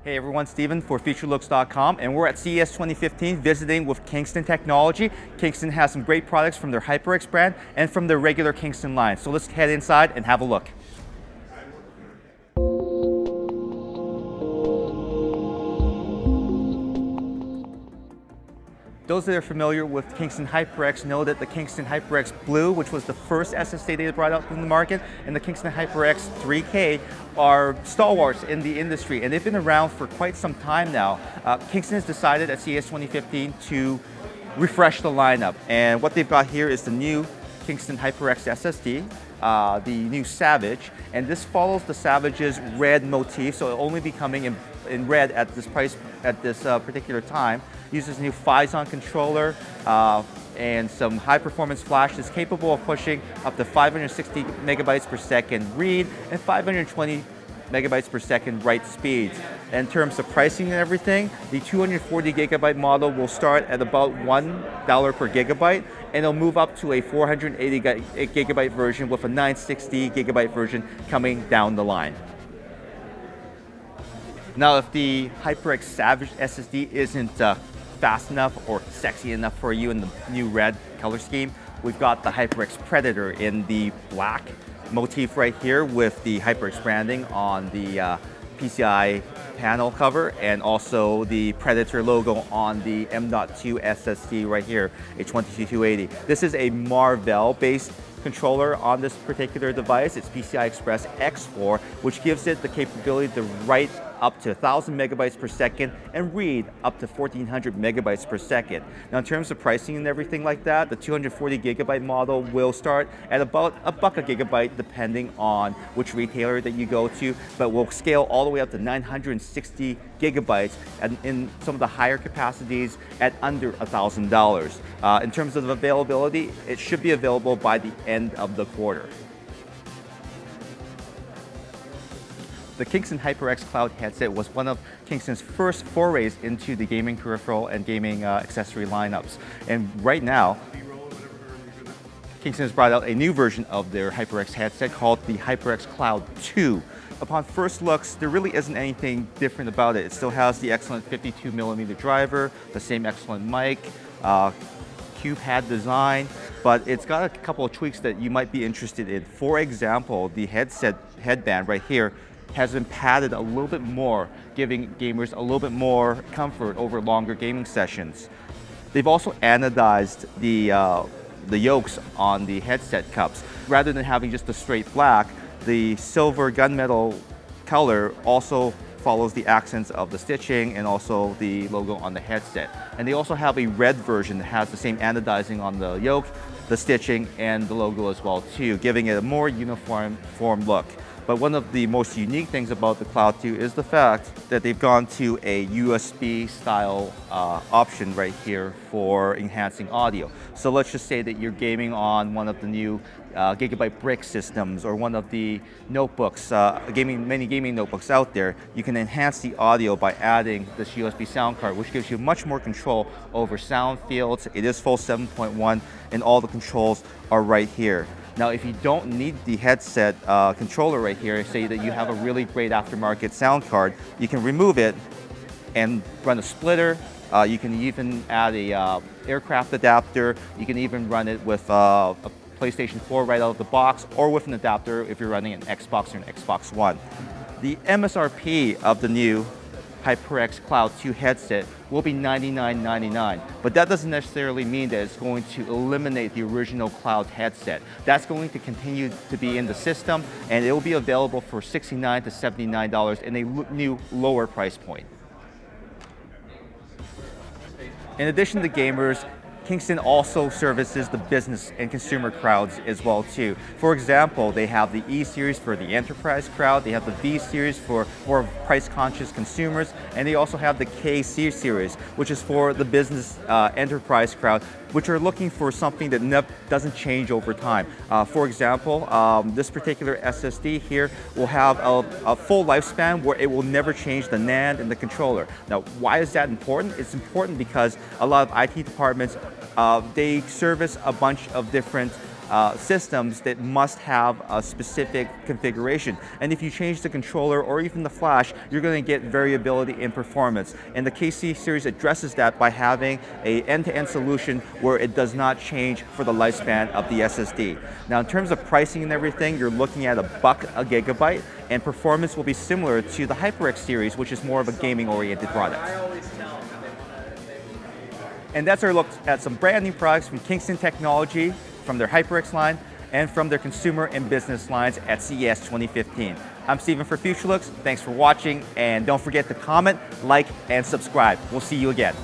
Hey everyone, Steven for Futurelooks.com, and we're at CES 2015 visiting with Kingston Technology. Kingston has some great products from their HyperX brand and from their regular Kingston line. So let's head inside and have a look. Those that are familiar with Kingston HyperX know that the Kingston HyperX Blue, which was the first SSD they brought out in the market, and the Kingston HyperX 3K are stalwarts in the industry, and they've been around for quite some time now. Kingston has decided at CES 2015 to refresh the lineup, and what they've got here is the new Kingston HyperX SSD, the new Savage, and this follows the Savage's red motif, so it'll only be coming in red at this price at this particular time. Uses a new Phison controller and some high-performance flash that's capable of pushing up to 560 megabytes per second read and 520 megabytes per second write speeds. In terms of pricing and everything, the 240 gigabyte model will start at about $1 per gigabyte, and it'll move up to a 480 gigabyte version with a 960 gigabyte version coming down the line. Now, if the HyperX Savage SSD isn't fast enough or sexy enough for you in the new red color scheme, we've got the HyperX Predator in the black motif right here with the HyperX branding on the PCIe panel cover, and also the Predator logo on the M.2 SSD right here, a 22280. This is a Marvell-based controller on this particular device. It's PCI Express X4, which gives it the capability to write up to 1,000 megabytes per second and read up to 1,400 megabytes per second. Now, in terms of pricing and everything like that, the 240 gigabyte model will start at about $1 a gigabyte depending on which retailer that you go to, but will scale all the way up to 960 gigabytes and in some of the higher capacities at under $1,000. In terms of availability, it should be available by the end of the quarter. The Kingston HyperX Cloud headset was one of Kingston's first forays into the gaming peripheral and gaming accessory lineups. And right now, Kingston has brought out a new version of their HyperX headset called the HyperX Cloud 2. Upon first looks, there really isn't anything different about it. It still has the excellent 52mm driver, the same excellent mic, cube pad design, but it's got a couple of tweaks that you might be interested in. For example, the headband right here has been padded a little bit more, giving gamers a little bit more comfort over longer gaming sessions. They've also anodized the yokes on the headset cups. Rather than having just the straight black, the silver gunmetal color also follows the accents of the stitching and also the logo on the headset. And they also have a red version that has the same anodizing on the yoke, the stitching, and the logo as well too, giving it a more uniform look. But one of the most unique things about the Cloud 2 is the fact that they've gone to a USB style option right here for enhancing audio. So let's just say that you're gaming on one of the new Gigabyte Brick systems or one of the notebooks, many gaming notebooks out there. You can enhance the audio by adding this USB sound card, which gives you much more control over sound fields. It is full 7.1 and all the controls are right here. Now, if you don't need the headset controller right here, say that you have a really great aftermarket sound card, you can remove it and run a splitter. You can even add a aircraft adapter. You can even run it with a PlayStation 4 right out of the box, or with an adapter if you're running an Xbox or an Xbox One. The MSRP of the new HyperX Cloud 2 headset will be $99.99, but that doesn't necessarily mean that it's going to eliminate the original Cloud headset. That's going to continue to be in the system, and it will be available for $69 to $79 in a new lower price point. In addition to gamers, Kingston also services the business and consumer crowds as well too. For example, they have the E series for the enterprise crowd, they have the V series for more price-conscious consumers, and they also have the KC series, which is for the business enterprise crowd, which are looking for something that doesn't change over time. For example, this particular SSD here will have a full lifespan where it will never change the NAND and the controller. Now, why is that important? It's important because a lot of IT departments they service a bunch of different systems that must have a specific configuration. And if you change the controller or even the flash, you're going to get variability in performance. And the KC series addresses that by having an end-to-end solution where it does not change for the lifespan of the SSD. Now, in terms of pricing and everything, you're looking at $1 a gigabyte, and performance will be similar to the HyperX series, which is more of a gaming-oriented product. And that's our look at some brand new products from Kingston Technology, from their HyperX line, and from their consumer and business lines at CES 2015. I'm Steven for Futurelooks. Thanks for watching, and don't forget to comment, like, and subscribe. We'll see you again.